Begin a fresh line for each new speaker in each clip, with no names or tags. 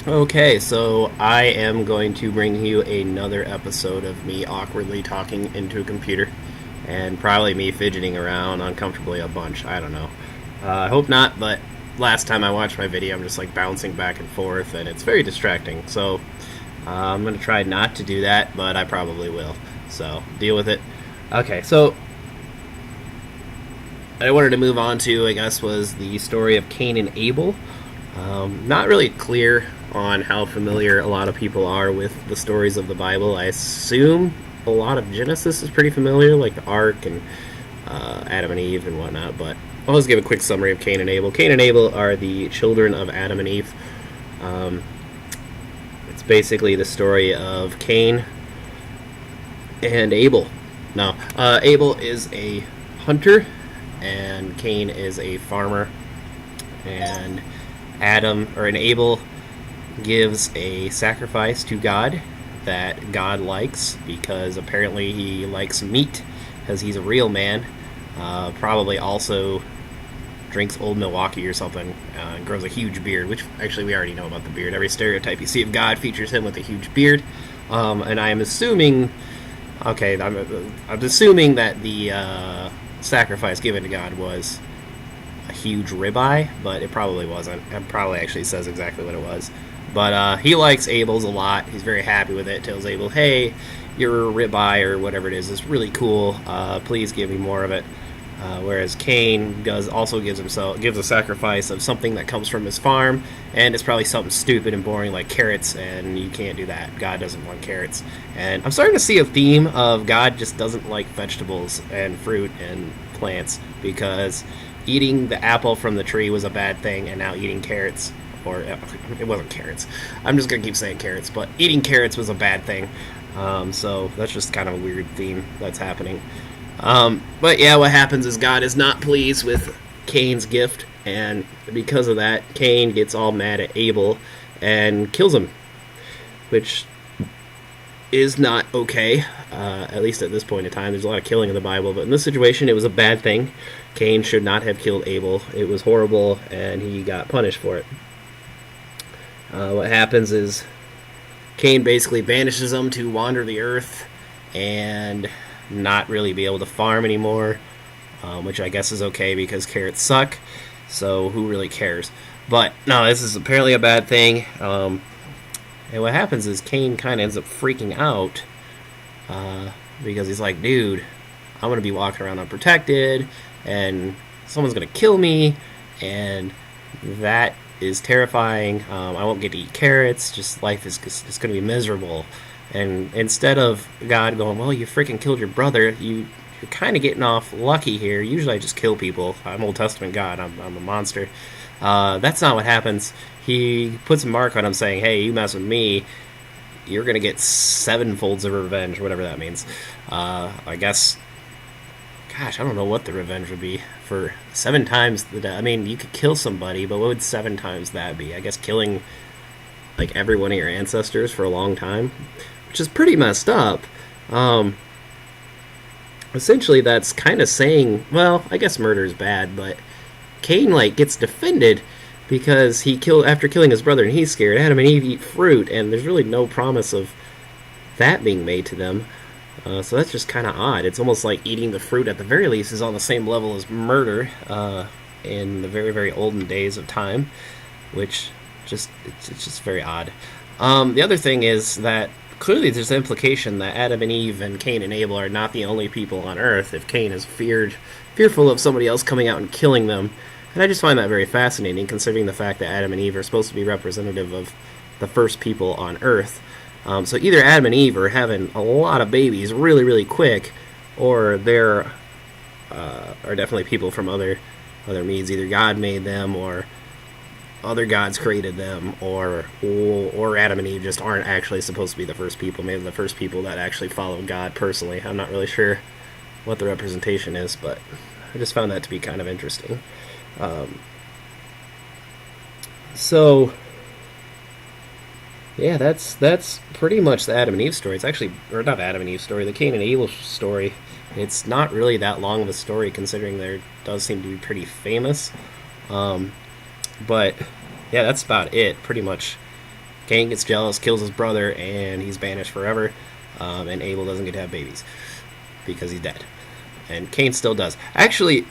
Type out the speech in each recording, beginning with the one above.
Okay, so I am going to bring you another episode of me awkwardly talking into a computer and probably me fidgeting around uncomfortably a bunch. I don't know. I hope not, but last time I watched my video, I'm just like bouncing back and forth and it's very distracting. So I'm going to try not to do that, but I probably will. So deal with it. Okay, so I wanted to move on to, I guess, was the story of Cain and Abel. Not really clear on how familiar a lot of people are with the stories of the Bible. I assume a lot of Genesis is pretty familiar, like the Ark and Adam and Eve and whatnot, but I'll just give a quick summary of Cain and Abel. Cain and Abel are the children of Adam and Eve. Um, it's basically the story of Cain and Abel. Now, Abel is a hunter, and Cain is a farmer, and Abel gives a sacrifice to God that God likes because apparently he likes meat because he's a real man. Probably also drinks Old Milwaukee or something, and grows a huge beard, which actually we already know about the beard. Every stereotype you see of God features him with a huge beard. And I'm assuming, I'm assuming that the sacrifice given to God was a huge ribeye, but it probably wasn't. It probably actually says exactly what it was. But he likes Abel's a lot. He's very happy with it. Tells Abel, "Hey, your ribeye or whatever it is really cool. Please give me more of it." Whereas Cain gives a sacrifice of something that comes from his farm, and it's probably something stupid and boring like carrots, and you can't do that. God doesn't want carrots. And I'm starting to see a theme of God just doesn't like vegetables and fruit and plants because eating the apple from the tree was a bad thing, and now eating carrots, or it wasn't carrots. I'm just going to keep saying carrots, but eating carrots was a bad thing. So that's just kind of a weird theme that's happening. But yeah, what happens is God is not pleased with Cain's gift, and because of that, Cain gets all mad at Abel and kills him, which is not okay, at least at this point in time. There's a lot of killing in the Bible, but in this situation, it was a bad thing. Cain should not have killed Abel. It was horrible, and he got punished for it. What happens is Cain basically banishes him to wander the earth and not really be able to farm anymore, which I guess is okay because carrots suck, so who really cares? But no, this is apparently a bad thing. And what happens is Cain kind of ends up freaking out because he's like, dude, I'm going to be walking around unprotected, and someone's going to kill me, and that is terrifying. I won't get to eat carrots. Just life is it's going to be miserable. And instead of God going, well, you freaking killed your brother, you're kind of getting off lucky here. Usually I just kill people. I'm Old Testament God. I'm a monster. That's not what happens. He puts a mark on him saying, hey, you mess with me, you're going to get sevenfolds of revenge, whatever that means. I guess, gosh, I don't know what the revenge would be for 7 times the death. I mean, you could kill somebody, but what would 7 times that be? I guess killing like every one of your ancestors for a long time, which is pretty messed up. Essentially, that's kind of saying, well, I guess murder is bad, but Cain like gets defended because after killing his brother, and he's scared. Adam and Eve eat fruit, and there's really no promise of that being made to them. So that's just kind of odd. It's almost like eating the fruit at the very least is on the same level as murder in the very, very olden days of time, which it's just very odd. The other thing is that clearly there's an implication that Adam and Eve and Cain and Abel are not the only people on Earth if Cain is fearful of somebody else coming out and killing them. And I just find that very fascinating, considering the fact that Adam and Eve are supposed to be representative of the first people on Earth. So either Adam and Eve are having a lot of babies really, really quick, or there are definitely people from other means. Either God made them, or other gods created them, or Adam and Eve just aren't actually supposed to be the first people. Maybe the first people that actually followed God personally. I'm not really sure what the representation is, but I just found that to be kind of interesting. So yeah, that's pretty much the Adam and Eve story. It's actually, or not Adam and Eve story, the Cain and Abel story. It's not really that long of a story, considering there does seem to be pretty famous. But yeah, that's about it. Pretty much Cain gets jealous, kills his brother, and he's banished forever. And Abel doesn't get to have babies because he's dead. And Cain still does. Actually,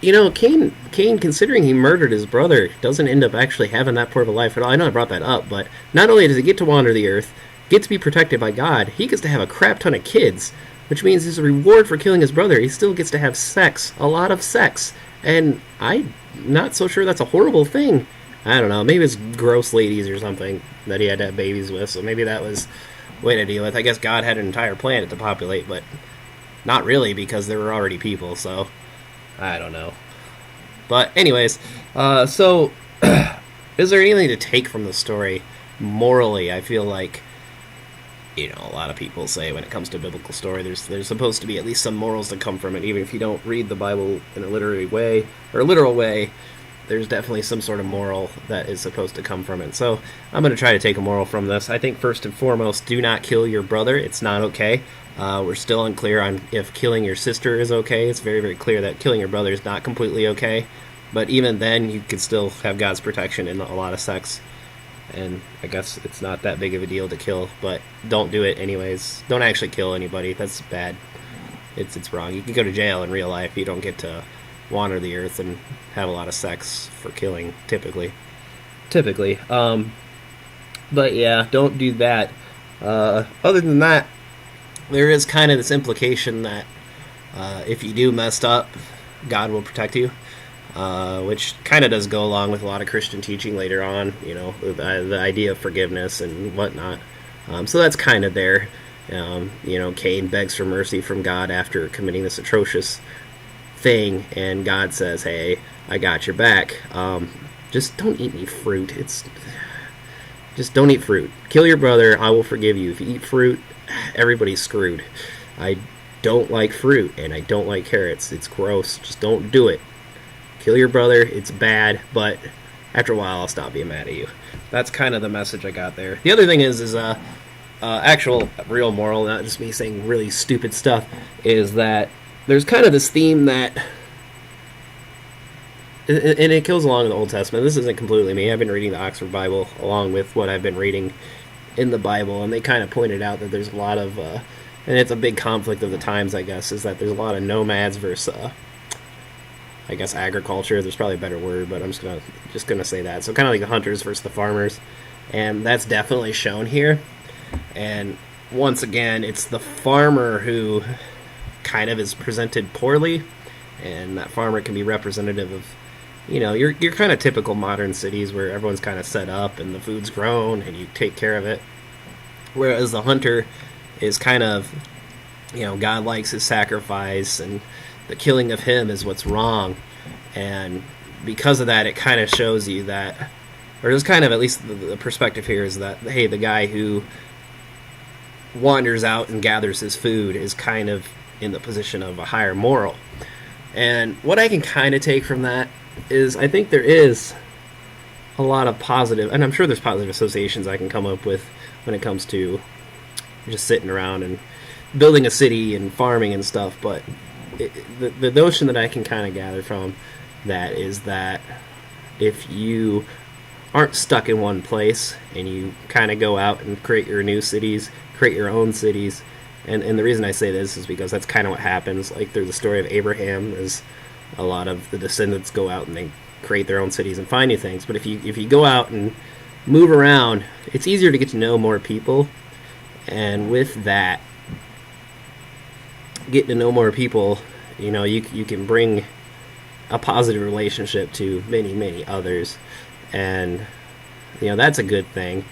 Cain, considering he murdered his brother, doesn't end up actually having that poor of a life at all. I know I brought that up, but not only does he get to wander the earth, get to be protected by God, he gets to have a crap ton of kids, which means as a reward for killing his brother, he still gets to have sex, a lot of sex. And I'm not so sure that's a horrible thing. I don't know, maybe it's gross ladies or something that he had to have babies with, so maybe that was a way to deal with. I guess God had an entire planet to populate, but not really, because there were already people, so I don't know. But anyways, so is there anything to take from the story morally? I feel like, a lot of people say when it comes to a biblical story, there's supposed to be at least some morals that come from it, even if you don't read the Bible in a literal way. There's definitely some sort of moral that is supposed to come from it. So I'm going to try to take a moral from this. I think first and foremost, do not kill your brother. It's not okay. We're still unclear on if killing your sister is okay. It's very, very clear that killing your brother is not completely okay. But even then, you could still have God's protection in a lot of sex. And I guess it's not that big of a deal to kill, but don't do it anyways. Don't actually kill anybody. That's bad. It's wrong. You can go to jail in real life. You don't get to wander the earth and have a lot of sex for killing, typically. But yeah, don't do that. Other than that, there is kind of this implication that if you do messed up, God will protect you, which kind of does go along with a lot of Christian teaching later on, the idea of forgiveness and whatnot. So that's kind of there. Cain begs for mercy from God after committing this atrocious thing, and God says, hey, I got your back. Just don't eat any fruit. Just don't eat fruit. Kill your brother, I will forgive you. If you eat fruit, everybody's screwed. I don't like fruit, and I don't like carrots. It's gross. Just don't do it. Kill your brother, it's bad, but after a while I'll stop being mad at you. That's kind of the message I got there. The other thing is actual real moral, not just me saying really stupid stuff, is that there's kind of this theme that, and it goes along in the Old Testament. This isn't completely me. I've been reading the Oxford Bible along with what I've been reading in the Bible, and they kind of pointed out that there's a lot of, and it's a big conflict of the times, I guess, is that there's a lot of nomads versus, I guess, agriculture. There's probably a better word, but I'm just gonna say that. So kind of like the hunters versus the farmers, and that's definitely shown here. And once again, it's the farmer who kind of is presented poorly, and that farmer can be representative of, your kind of typical modern cities where everyone's kind of set up and the food's grown and you take care of it. Whereas the hunter is kind of, God likes his sacrifice, and the killing of him is what's wrong. And because of that, it kind of shows you that, or just kind of, at least the perspective here is that, hey, the guy who wanders out and gathers his food is kind of in the position of a higher moral. And what I can kind of take from that is, I think there is a lot of positive, and I'm sure there's positive associations I can come up with when it comes to just sitting around and building a city and farming and stuff, but the notion that I can kind of gather from that is that if you aren't stuck in one place and you kind of go out and create your new cities, create your own cities, and the reason I say this is because that's kind of what happens. Like, through the story of Abraham, is a lot of the descendants go out and they create their own cities and find new things. But if you go out and move around, it's easier to get to know more people, and with that, getting to know more people, you can bring a positive relationship to many, many others, and that's a good thing.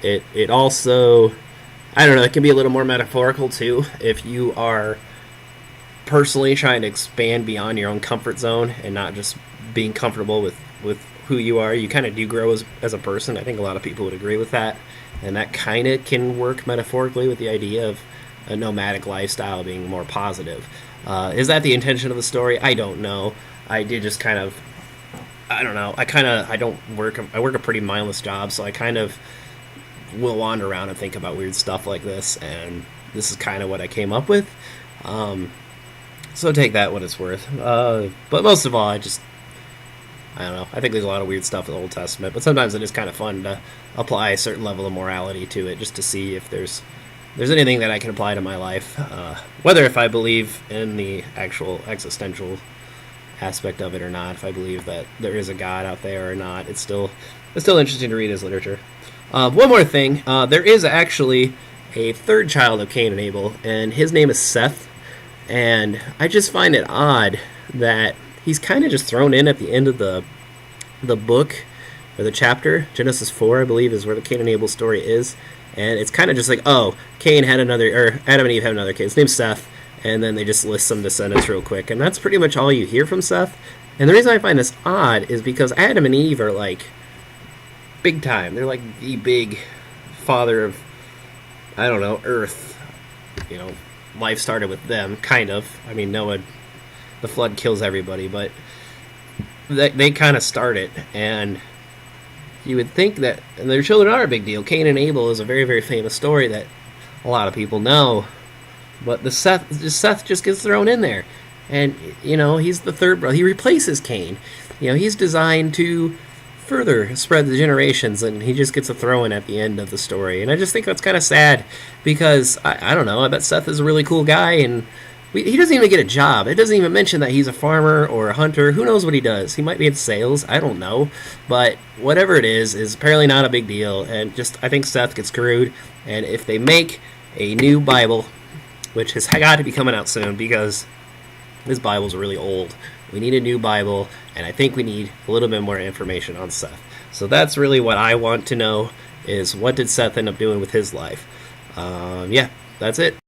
It also, I don't know, it can be a little more metaphorical too. If you are personally trying to expand beyond your own comfort zone and not just being comfortable with who you are, you kind of do grow as a person. I think a lot of people would agree with that, and that kind of can work metaphorically with the idea of a nomadic lifestyle being more positive. Is that the intention of the story? I don't know. I did just kind of, I don't know. I work a pretty mindless job, so I kind of will wander around and think about weird stuff like this, and this is kind of what I came up with. So take that what it's worth. But most of all, I don't know. I think there's a lot of weird stuff in the Old Testament, but sometimes it is kind of fun to apply a certain level of morality to it, just to see if there's anything that I can apply to my life. Whether if I believe in the actual existential aspect of it or not, if I believe that there is a God out there or not, it's still interesting to read his literature. One more thing, there is actually a third child of Cain and Abel, and his name is Seth. And I just find it odd that he's kind of just thrown in at the end of the book or the chapter. Genesis 4, I believe, is where the Cain and Abel story is. And it's kind of just like, oh, Cain had another, or Adam and Eve had another kid. His name's Seth. And then they just list some descendants real quick. And that's pretty much all you hear from Seth. And the reason I find this odd is because Adam and Eve are like big time. They're like the big father of, I don't know, Earth. You know, life started with them, kind of. I mean, Noah, the flood kills everybody, but they kind of start it. And you would think that, and their children are a big deal. Cain and Abel is a very, very famous story that a lot of people know. But Seth just gets thrown in there. And, you know, he's the third brother. He replaces Cain. You know, he's designed to further spread the generations, and he just gets a throw in at the end of the story. And I just think that's kind of sad because, I don't know, I bet Seth is a really cool guy, and he doesn't even get a job. It doesn't even mention that he's a farmer or a hunter. Who knows what he does? He might be in sales. I don't know. But whatever it is apparently not a big deal. And just, I think Seth gets screwed. And if they make a new Bible, which has got to be coming out soon because this Bible's really old. We need a new Bible, and I think we need a little bit more information on Seth. So that's really what I want to know, is what did Seth end up doing with his life? Yeah, that's it.